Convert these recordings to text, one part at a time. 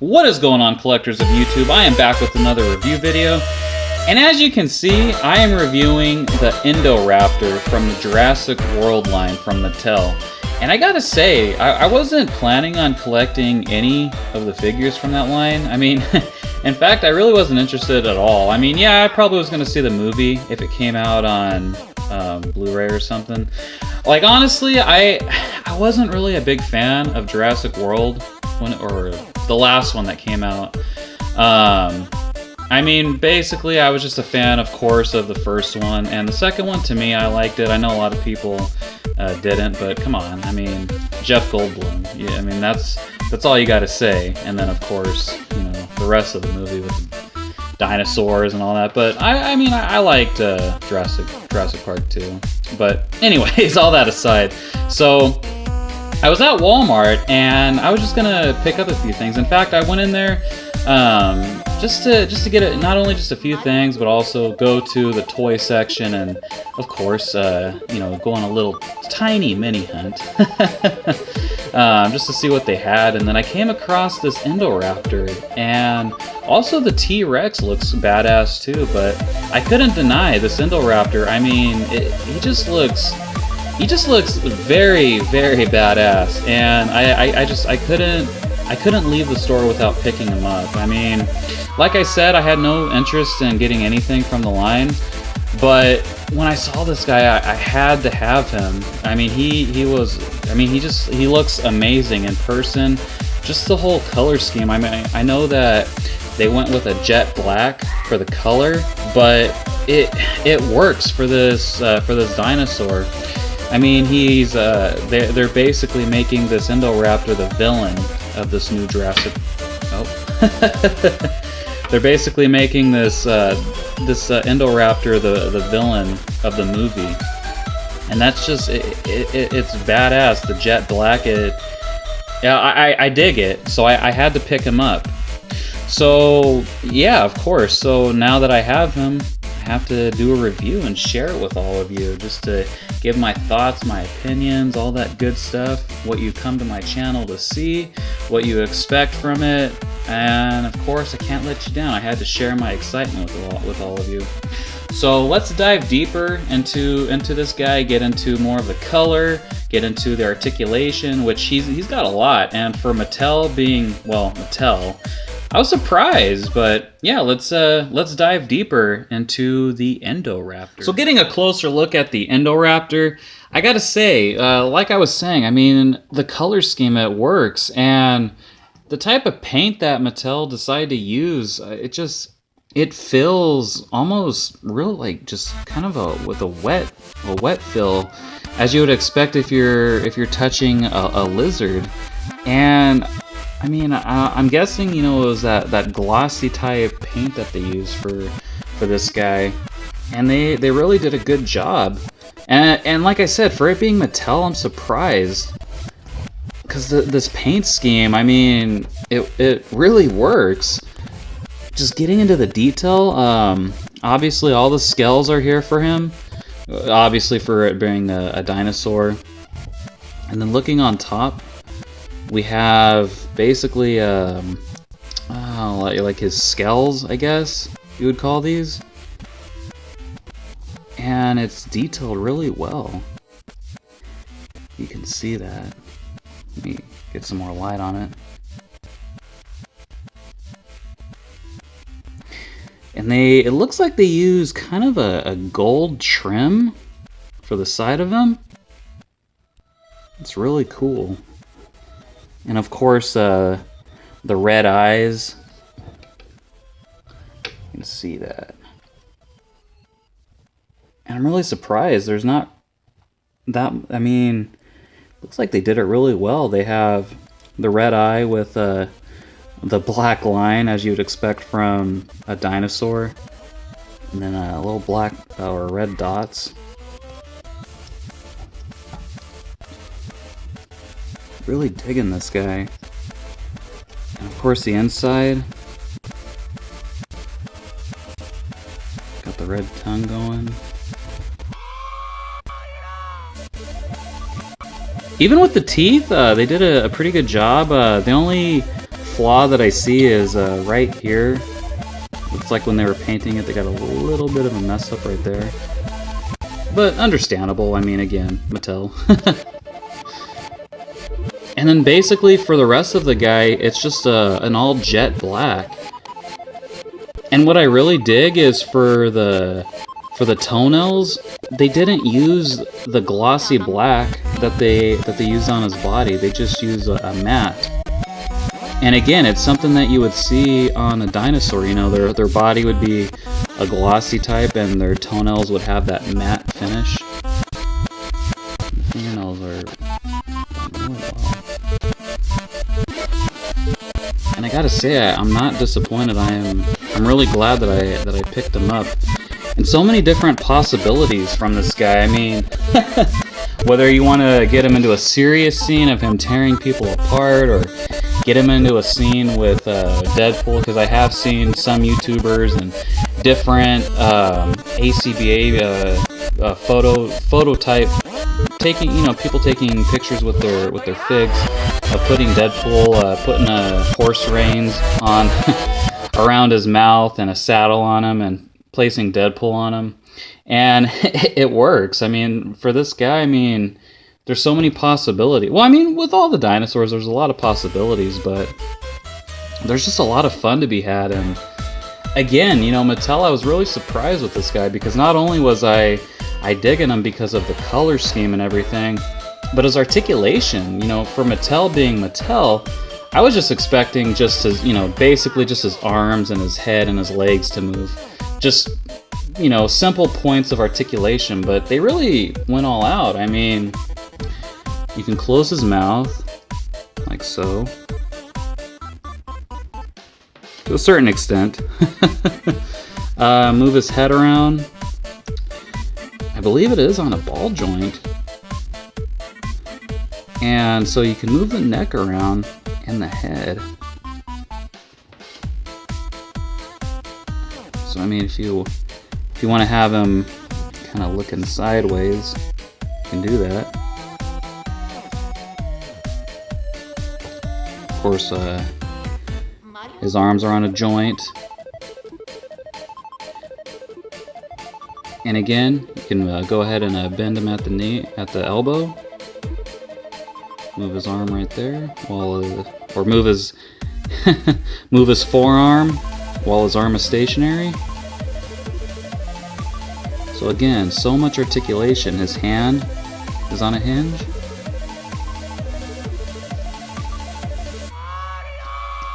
What is going on, collectors of YouTube? I am back with another review video. And as you can see, I am reviewing the Indoraptor from the Jurassic World line from Mattel. And I gotta say, I wasn't planning on collecting any of the figures from that line. I mean, in fact, I really wasn't interested at all. I mean, yeah, I probably was gonna see the movie if it came out on Blu-ray or something. Like, honestly, I wasn't really a big fan of Jurassic World, or the last one that came out. I mean, basically, I was just a fan, of course, of the first one, and the second one, to me, I liked it. I know a lot of people didn't, but come on, I mean, Jeff Goldblum. Yeah, I mean, that's all you got to say. And then, of course, you know, the rest of the movie with the dinosaurs and all that. But I mean, I liked Jurassic Park 2. But anyways, all that aside, so I was at Walmart and I was just gonna pick up a few things. In fact, I went in there just to get it, not only just a few things, but also go to the toy section and, of course, you know, go on a little tiny mini hunt just to see what they had. And then I came across this Indoraptor, and also the T-Rex looks badass too. But I couldn't deny this Indoraptor. I mean, he just looks very, very badass, and I couldn't leave the store without picking him up. I mean, like I said, I had no interest in getting anything from the line, but when I saw this guy, I had to have him. I mean, he looks amazing in person. Just the whole color scheme. I mean, I know that they went with a jet black for the color, but it works for this dinosaur. I mean, they're basically making this Indoraptor the villain of this new Jurassic. Oh, they're basically making this Indoraptor the villain of the movie, and that's just it's badass. The jet black, yeah, I dig it. So I had to pick him up. So yeah, of course. So now that I have him, I have to do a review and share it with all of you, just to give my thoughts, my opinions, all that good stuff, what you come to my channel to see, what you expect from it, and of course I can't let you down. I had to share my excitement with all of you. So let's dive deeper into this guy, get into more of the color, get into the articulation, which he's got a lot, and for Mattel being, well, Mattel, I was surprised, but yeah, let's dive deeper into the Indoraptor. So getting a closer look at the Indoraptor, I gotta say, like I was saying, I mean, the color scheme, it works, and the type of paint that Mattel decided to use, it feels almost real, like just kind of with a wet feel, as you would expect if you're touching a lizard. And I mean, I'm guessing, you know, it was that glossy type paint that they used for this guy, and they really did a good job. And like I said, for it being Mattel, I'm surprised, because this paint scheme, I mean, it really works. Just getting into the detail, obviously all the scales are here for him, obviously for it being a dinosaur. And then looking on top, we have basically like his scales, I guess you would call these, and it's detailed really well. You can see that. Let me get some more light on it. And it looks like they use kind of a gold trim for the side of him. It's really cool. And of course, the red eyes. You can see that. And I'm really surprised there's not that, I mean, looks like they did it really well. They have the red eye with the black line, as you'd expect from a dinosaur. And then a little black or red dots. Really digging this guy. And of course the inside. Got the red tongue going. Even with the teeth, they did a pretty good job. The only flaw that I see is right here. Looks like when they were painting it, they got a little bit of a mess up right there. But understandable, I mean, again, Mattel. And then basically for the rest of the guy, it's just an all jet black. And what I really dig is for the toenails, they didn't use the glossy black that they used on his body. They just used a matte. And again, it's something that you would see on a dinosaur. You know, their body would be a glossy type, and their toenails would have that matte finish. The fingernails are really well. And I gotta say, I'm not disappointed. I'm really glad that I picked them up. And so many different possibilities from this guy. I mean, whether you want to get him into a serious scene of him tearing people apart, or get him into a scene with Deadpool, because I have seen some YouTubers and different ACBA photo type taking, you know, people taking pictures with their figs of putting Deadpool, putting horse reins on around his mouth and a saddle on him and placing Deadpool on him, and it works. I mean, for this guy, I mean, there's so many possibilities. Well, I mean, with all the dinosaurs, there's a lot of possibilities, but there's just a lot of fun to be had. And again, you know, Mattel, I was really surprised with this guy, because not only was I digging him because of the color scheme and everything, but his articulation. You know, for Mattel being Mattel, I was just expecting just his, you know, basically just his arms and his head and his legs to move. Just, you know, simple points of articulation, but they really went all out. I mean, you can close his mouth, like so, to a certain extent. Move his head around. I believe it is on a ball joint. And so you can move the neck around and the head. So I mean, if you want to have him kind of looking sideways, you can do that. Of course, his arms are on a joint. And again, you can go ahead and bend him at the knee, at the elbow. Move his arm right there, while or move his move his forearm while his arm is stationary. So again, so much articulation. His hand is on a hinge.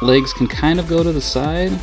Legs can kind of go to the side.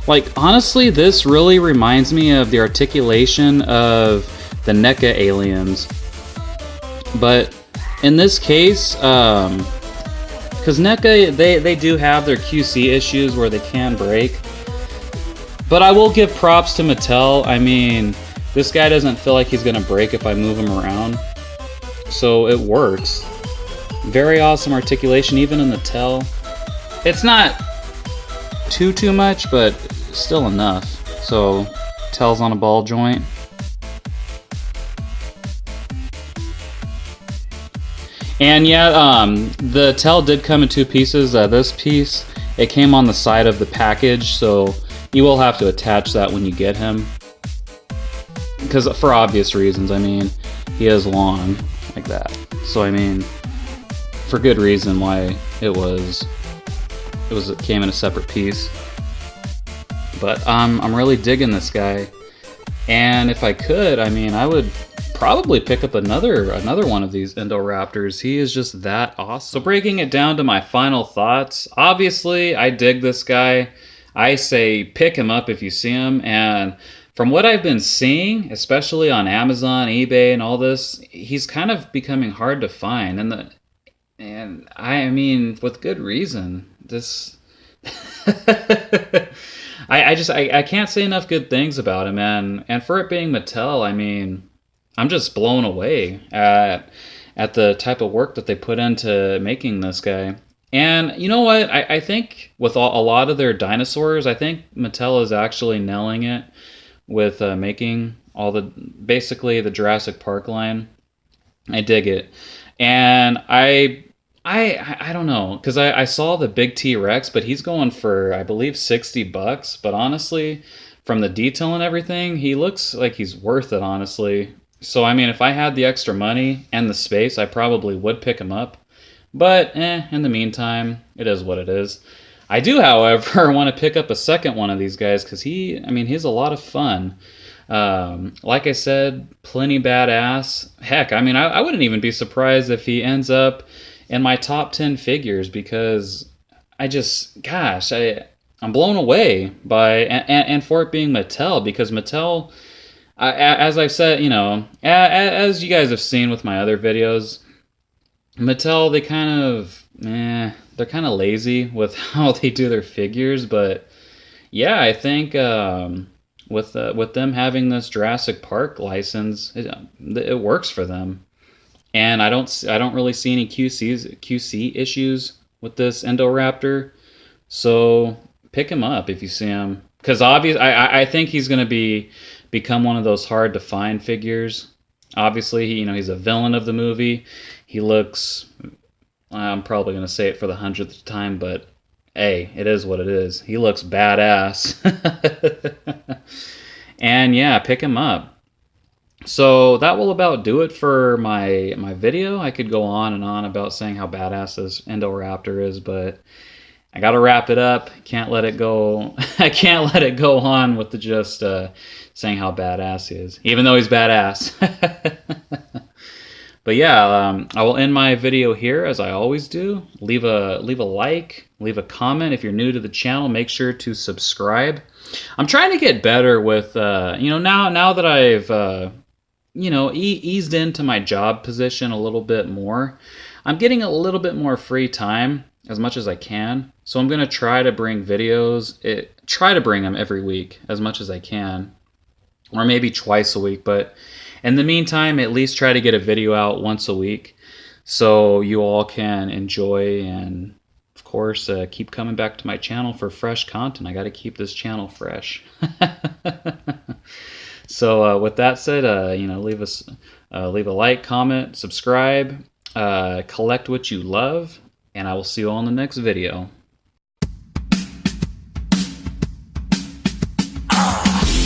Like, honestly, this really reminds me of the articulation of the NECA aliens. But in this case, because NECA, they do have their QC issues where they can break. But I will give props to Mattel. I mean, this guy doesn't feel like he's going to break if I move him around. So it works. Very awesome articulation, even in the tail. It's not too much, but still enough. So, tail's on a ball joint. And yeah, the tail did come in two pieces. This piece, it came on the side of the package, so you will have to attach that when you get him. Because for obvious reasons, I mean, he is long like that. So I mean, for good reason why it came in a separate piece. But I'm really digging this guy, and if I could, I mean, I would probably pick up another one of these Indoraptors. He is just that awesome. So breaking it down to my final thoughts, obviously I dig this guy. I say pick him up if you see him, and from what I've been seeing, especially on Amazon, eBay, and all this, he's kind of becoming hard to find, and I mean, with good reason. This I can't say enough good things about him, and for it being Mattel, I mean, I'm just blown away at the type of work that they put into making this guy. And you know what? I think with a lot of their dinosaurs, I think Mattel is actually nailing it with making basically the Jurassic Park line. I dig it. And I don't know, because I saw the big T-Rex, but he's going for, I believe, $60. But honestly, from the detail and everything, he looks like he's worth it, honestly. So, I mean, if I had the extra money and the space, I probably would pick him up. But, in the meantime, it is what it is. I do, however, want to pick up a second one of these guys because he's a lot of fun. Like I said, plenty badass. Heck, I wouldn't even be surprised if he ends up in my top 10 figures because I'm blown away by, and for it being Mattel, because Mattel, as I've said, as you guys have seen with my other videos, Mattel, they're kind of lazy with how they do their figures, but yeah, I think with them having this Jurassic Park license, it works for them, and I don't really see any QC issues with this Indoraptor, so pick him up if you see him, because I think he's going to become one of those hard to find figures. Obviously, he's a villain of the movie. He looks, I'm probably going to say it for the 100th time, but hey, it is what it is. He looks badass. And yeah, pick him up. So that will about do it for my video. I could go on and on about saying how badass this Indoraptor is, but I got to wrap it up. Can't let it go. I can't let it go on with just saying how badass he is, even though he's badass. But yeah, I will end my video here as I always do. Leave a like, leave a comment. If you're new to the channel, make sure to subscribe. I'm trying to get better with now that I've eased into my job position a little bit more. I'm getting a little bit more free time as much as I can. So I'm going to try to bring videos, try to bring them every week as much as I can, or maybe twice a week. But in the meantime, at least try to get a video out once a week so you all can enjoy and, of course, keep coming back to my channel for fresh content. I got to keep this channel fresh. So with that said, leave a like, comment, subscribe, collect what you love, and I will see you all in the next video.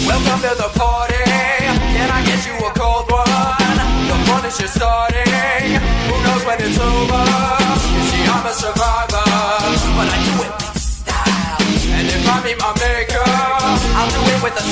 Welcome to the party. Can I get you a cold one? The fun is just starting. Who knows when it's over? You see, I'm a survivor, but I do it with style. And if I meet my maker, I'll do it with a